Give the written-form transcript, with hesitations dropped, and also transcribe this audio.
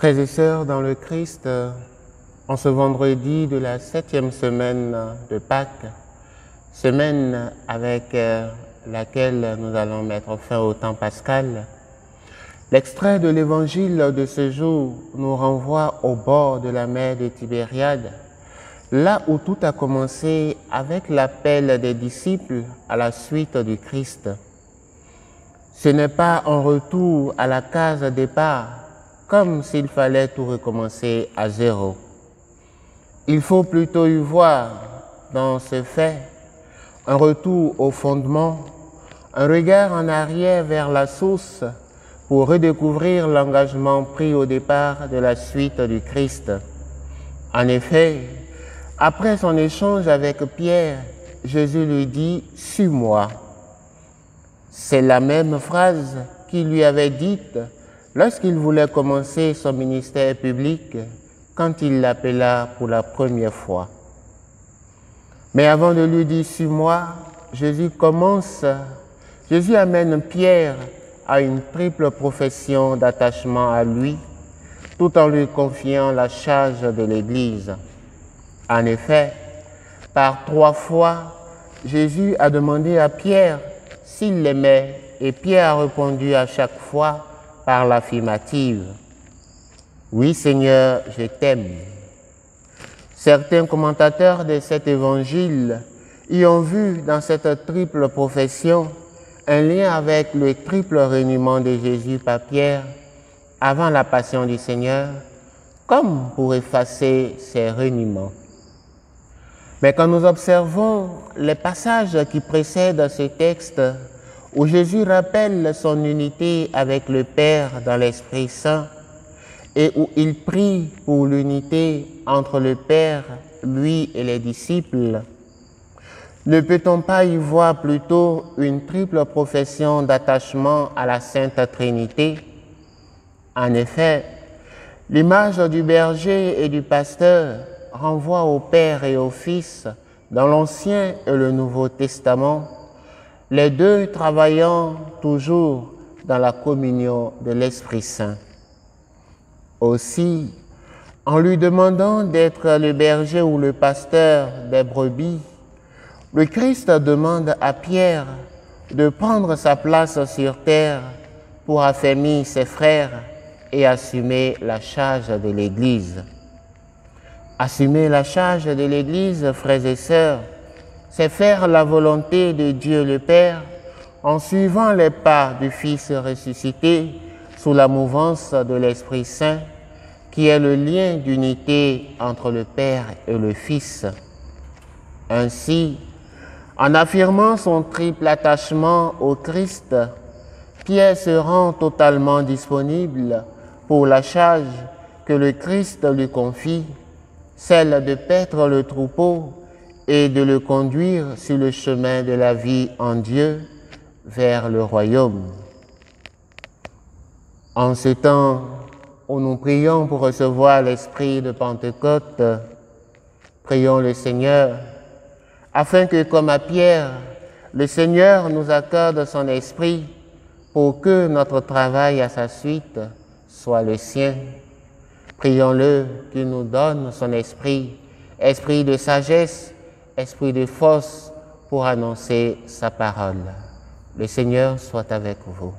Frères et sœurs dans le Christ, en ce vendredi de la 7e semaine de Pâques, semaine avec laquelle nous allons mettre fin au temps pascal, l'extrait de l'évangile de ce jour nous renvoie au bord de la mer de Tibériade, là où tout a commencé avec l'appel des disciples à la suite du Christ. Ce n'est pas un retour à la case départ, comme s'il fallait tout recommencer à zéro. Il faut plutôt y voir dans ce fait un retour au fondement, un regard en arrière vers la source pour redécouvrir l'engagement pris au départ de la suite du Christ. En effet, après son échange avec Pierre, Jésus lui dit « Suis-moi ». C'est la même phrase qu'il lui avait dite lorsqu'il voulait commencer son ministère public, quand il l'appela pour la première fois. Mais avant de lui dire « Suis-moi », Jésus amène Pierre à une triple profession d'attachement à lui, tout en lui confiant la charge de l'Église. En effet, par 3 fois, Jésus a demandé à Pierre s'il l'aimait et Pierre a répondu à chaque fois par l'affirmative. Oui, Seigneur, je t'aime. Certains commentateurs de cet évangile y ont vu dans cette triple profession un lien avec le triple reniement de Jésus par Pierre avant la passion du Seigneur, comme pour effacer ces reniements. Mais quand nous observons les passages qui précèdent ce texte, où Jésus rappelle son unité avec le Père dans l'Esprit Saint et où il prie pour l'unité entre le Père, lui et les disciples, ne peut-on pas y voir plutôt une triple profession d'attachement à la Sainte Trinité? En effet, l'image du berger et du pasteur renvoie au Père et au Fils dans l'Ancien et le Nouveau Testament, les deux travaillant toujours dans la communion de l'Esprit Saint. Aussi, en lui demandant d'être le berger ou le pasteur des brebis, le Christ demande à Pierre de prendre sa place sur terre pour affermir ses frères et assumer la charge de l'Église. Assumer la charge de l'Église, frères et sœurs, c'est faire la volonté de Dieu le Père en suivant les pas du Fils ressuscité sous la mouvance de l'Esprit Saint, qui est le lien d'unité entre le Père et le Fils. Ainsi, en affirmant son triple attachement au Christ, Pierre se rend totalement disponible pour la charge que le Christ lui confie, celle de paître le troupeau et de le conduire sur le chemin de la vie en Dieu vers le royaume. En ce temps où nous prions pour recevoir l'Esprit de Pentecôte, prions le Seigneur, afin que, comme à Pierre, le Seigneur nous accorde son Esprit pour que notre travail à sa suite soit le sien. Prions-le qu'il nous donne son esprit, esprit de sagesse, esprit de force pour annoncer sa parole. Le Seigneur soit avec vous.